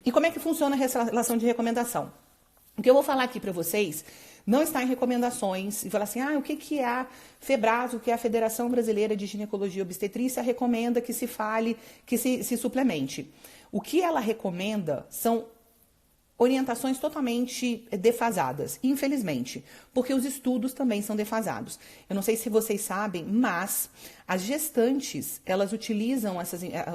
E como é que funciona a relação de recomendação? O que eu vou falar aqui para vocês não está em recomendações e falar assim, o que é a FEBRASO, que é a Federação Brasileira de Ginecologia e Obstetrícia, recomenda que se fale, que se suplemente. O que ela recomenda são orientações totalmente defasadas, infelizmente, porque os estudos também são defasados. Eu não sei se vocês sabem, mas as gestantes, elas utilizam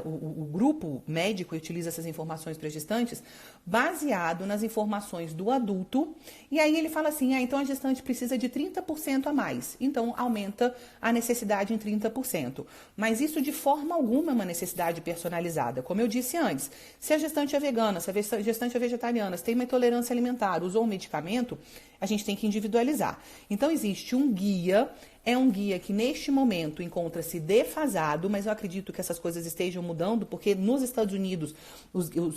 o grupo médico utiliza essas informações para gestantes baseado nas informações do adulto, e aí ele fala assim, então a gestante precisa de 30% a mais, então aumenta a necessidade em 30%. Mas isso de forma alguma é uma necessidade personalizada. Como eu disse antes, se a gestante é vegana, se a gestante é vegetariana, se tem uma intolerância alimentar, usou um medicamento, a gente tem que individualizar. Então existe um guia, é um guia que neste momento encontra-se defasado, mas eu acredito que essas coisas estejam mudando, porque nos Estados Unidos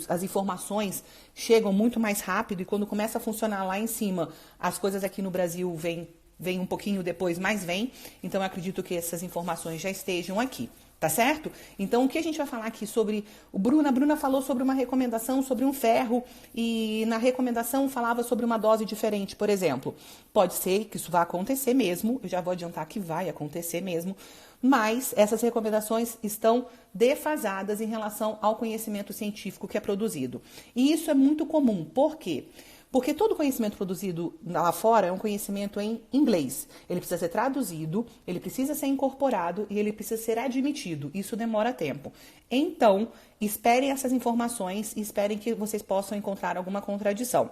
as informações chegam muito mais rápido e quando começa a funcionar lá em cima, as coisas aqui no Brasil vem um pouquinho depois, mas vem. Então eu acredito que essas informações já estejam aqui. Tá certo? Então, o que a gente vai falar aqui sobre... A Bruna falou sobre uma recomendação sobre um ferro e na recomendação falava sobre uma dose diferente, por exemplo. Pode ser que isso vá acontecer mesmo, eu já vou adiantar que vai acontecer mesmo, mas essas recomendações estão defasadas em relação ao conhecimento científico que é produzido. E isso é muito comum. Por quê? Porque todo conhecimento produzido lá fora é um conhecimento em inglês. Ele precisa ser traduzido, ele precisa ser incorporado e ele precisa ser admitido. Isso demora tempo. Então, esperem essas informações e esperem que vocês possam encontrar alguma contradição.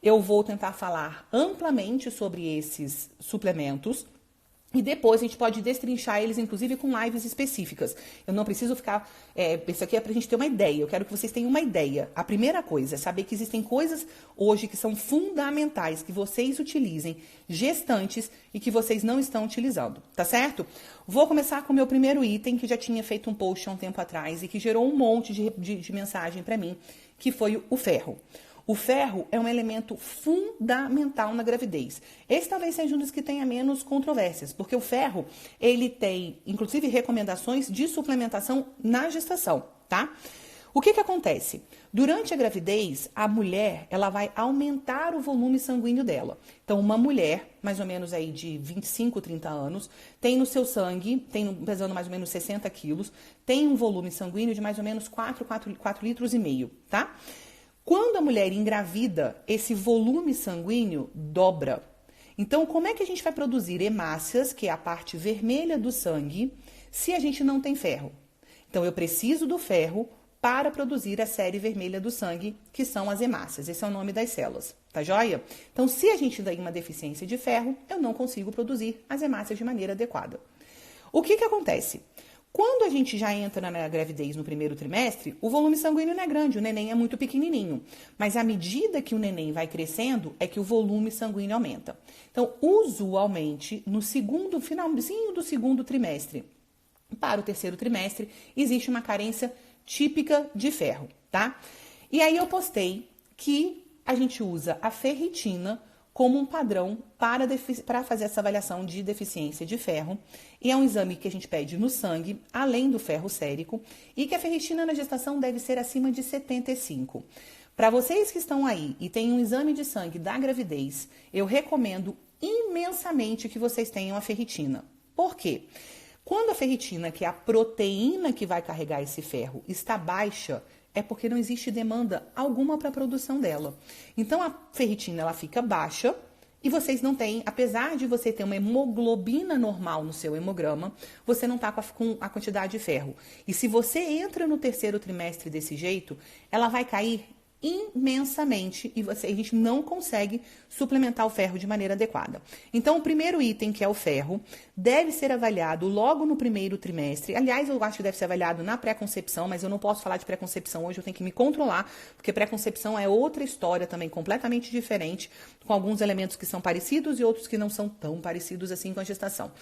Eu vou tentar falar amplamente sobre esses suplementos. E depois a gente pode destrinchar eles, inclusive, com lives específicas. Eu não preciso ficar... isso aqui é pra gente ter uma ideia. Eu quero que vocês tenham uma ideia. A primeira coisa é saber que existem coisas hoje que são fundamentais, que vocês utilizem, gestantes, e que vocês não estão utilizando. Tá certo? Vou começar com o meu primeiro item, que já tinha feito um post há um tempo atrás, e que gerou um monte de mensagem para mim, que foi o ferro. O ferro é um elemento fundamental na gravidez. Esse talvez seja um dos que tenha menos controvérsias, porque o ferro, ele tem, inclusive, recomendações de suplementação na gestação, tá? O que acontece? Durante a gravidez, a mulher, ela vai aumentar o volume sanguíneo dela. Então, uma mulher, mais ou menos aí de 25, 30 anos, tem no seu sangue, pesando mais ou menos 60 quilos, tem um volume sanguíneo de mais ou menos 4 litros e meio, tá? Quando a mulher engravida, esse volume sanguíneo dobra. Então, como é que a gente vai produzir hemácias, que é a parte vermelha do sangue, se a gente não tem ferro? Então, eu preciso do ferro para produzir a série vermelha do sangue, que são as hemácias. Esse é o nome das células, tá joia? Então, se a gente tem uma deficiência de ferro, eu não consigo produzir as hemácias de maneira adequada. O que acontece? Quando a gente já entra na gravidez no primeiro trimestre, o volume sanguíneo não é grande, o neném é muito pequenininho. Mas à medida que o neném vai crescendo, é que o volume sanguíneo aumenta. Então, usualmente, no finalzinho do segundo trimestre para o terceiro trimestre, existe uma carência típica de ferro, tá? E aí eu postei que a gente usa a ferritina como um padrão para fazer essa avaliação de deficiência de ferro. E é um exame que a gente pede no sangue, além do ferro sérico, e que a ferritina na gestação deve ser acima de 75. Para vocês que estão aí e têm um exame de sangue da gravidez, eu recomendo imensamente que vocês tenham a ferritina. Por quê? Quando a ferritina, que é a proteína que vai carregar esse ferro, está baixa, é porque não existe demanda alguma para a produção dela. Então, a ferritina ela fica baixa e vocês não têm, apesar de você ter uma hemoglobina normal no seu hemograma, você não está com a quantidade de ferro. E se você entra no terceiro trimestre desse jeito, ela vai cair imensamente e a gente não consegue suplementar o ferro de maneira adequada. Então, o primeiro item, que é o ferro, deve ser avaliado logo no primeiro trimestre. Aliás, eu acho que deve ser avaliado na pré-concepção, mas eu não posso falar de pré-concepção hoje, eu tenho que me controlar, porque pré-concepção é outra história também, completamente diferente, com alguns elementos que são parecidos e outros que não são tão parecidos assim com a gestação.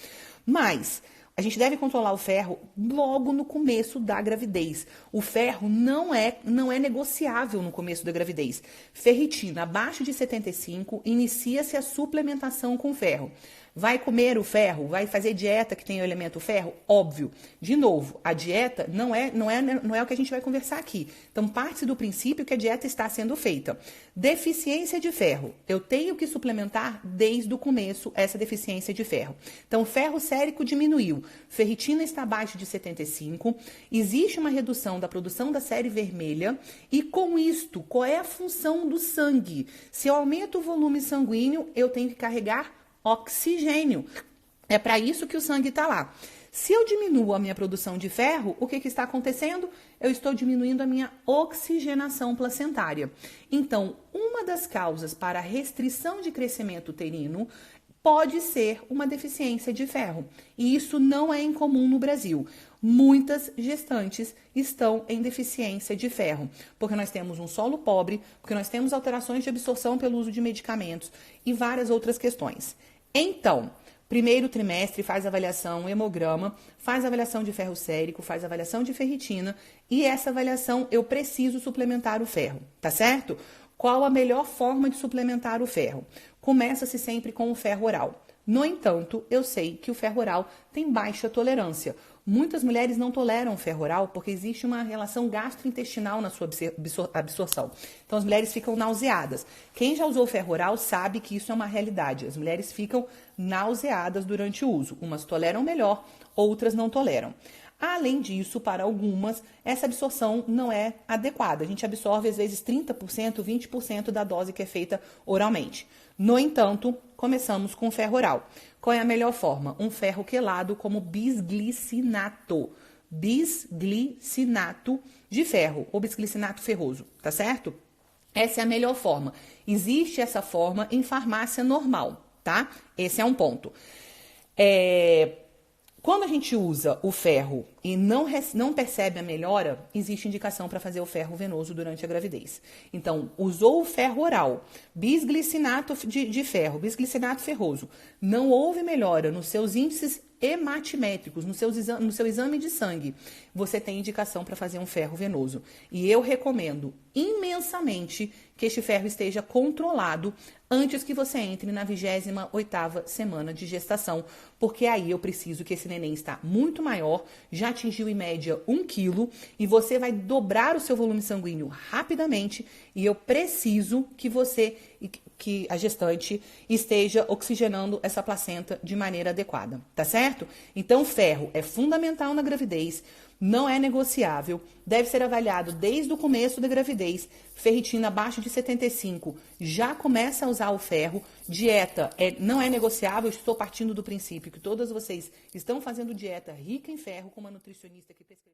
Mas a gente deve controlar o ferro logo no começo da gravidez. O ferro não é negociável no começo da gravidez. Ferritina abaixo de 75, inicia-se a suplementação com ferro. Vai comer o ferro? Vai fazer dieta que tem o elemento ferro? Óbvio. De novo, a dieta não é o que a gente vai conversar aqui. Então, parte do princípio que a dieta está sendo feita. Deficiência de ferro. Eu tenho que suplementar desde o começo essa deficiência de ferro. Então, ferro sérico diminuiu. Ferritina está abaixo de 75. Existe uma redução da produção da série vermelha. E com isto, qual é a função do sangue? Se eu aumento o volume sanguíneo, eu tenho que carregar oxigênio. É para isso que o sangue está lá. Se eu diminuo a minha produção de ferro, o que está acontecendo? Eu estou diminuindo a minha oxigenação placentária. Então, uma das causas para a restrição de crescimento uterino pode ser uma deficiência de ferro. E isso não é incomum no Brasil. Muitas gestantes estão em deficiência de ferro, porque nós temos um solo pobre, porque nós temos alterações de absorção pelo uso de medicamentos e várias outras questões. Então, primeiro trimestre faz avaliação, hemograma, faz avaliação de ferro sérico, faz avaliação de ferritina e essa avaliação eu preciso suplementar o ferro, tá certo? Qual a melhor forma de suplementar o ferro? Começa-se sempre com o ferro oral. No entanto, eu sei que o ferro oral tem baixa tolerância. Muitas mulheres não toleram o ferro oral porque existe uma relação gastrointestinal na sua absorção. Então, as mulheres ficam nauseadas. Quem já usou ferro oral sabe que isso é uma realidade. As mulheres ficam nauseadas durante o uso. Umas toleram melhor, outras não toleram. Além disso, para algumas, essa absorção não é adequada. A gente absorve, às vezes, 30%, 20% da dose que é feita oralmente. No entanto, começamos com ferro oral. Qual é a melhor forma? Um ferro quelado como bisglicinato. Bisglicinato de ferro, ou bisglicinato ferroso, tá certo? Essa é a melhor forma. Existe essa forma em farmácia normal, tá? Esse é um ponto. Quando a gente usa o ferro e não percebe a melhora, existe indicação para fazer o ferro venoso durante a gravidez. Então, usou o ferro oral, bisglicinato de ferro, bisglicinato ferroso, não houve melhora nos seus índices hematimétricos, no seu exame de sangue, você tem indicação para fazer um ferro venoso. E eu recomendo imensamente que este ferro esteja controlado antes que você entre na 28ª semana de gestação, porque aí eu preciso que esse neném está muito maior, já atingiu em média 1 quilo, e você vai dobrar o seu volume sanguíneo rapidamente, e eu preciso que a gestante esteja oxigenando essa placenta de maneira adequada, tá certo? Então, ferro é fundamental na gravidez, não é negociável, deve ser avaliado desde o começo da gravidez, ferritina abaixo de 75, já começa a usar o ferro, dieta não é negociável, estou partindo do princípio que todas vocês estão fazendo dieta rica em ferro com uma nutricionista que prescreveu.